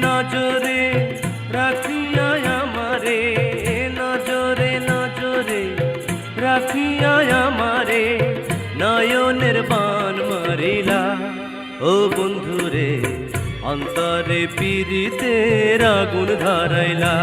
নজরে রাখিয়া আমারে, নজরে নজরে রাখিয়া আমারে নয়নের বান মারিলা। ও বন্ধুরে অন্তরে পীড়িতের আগুন ধরাইলা।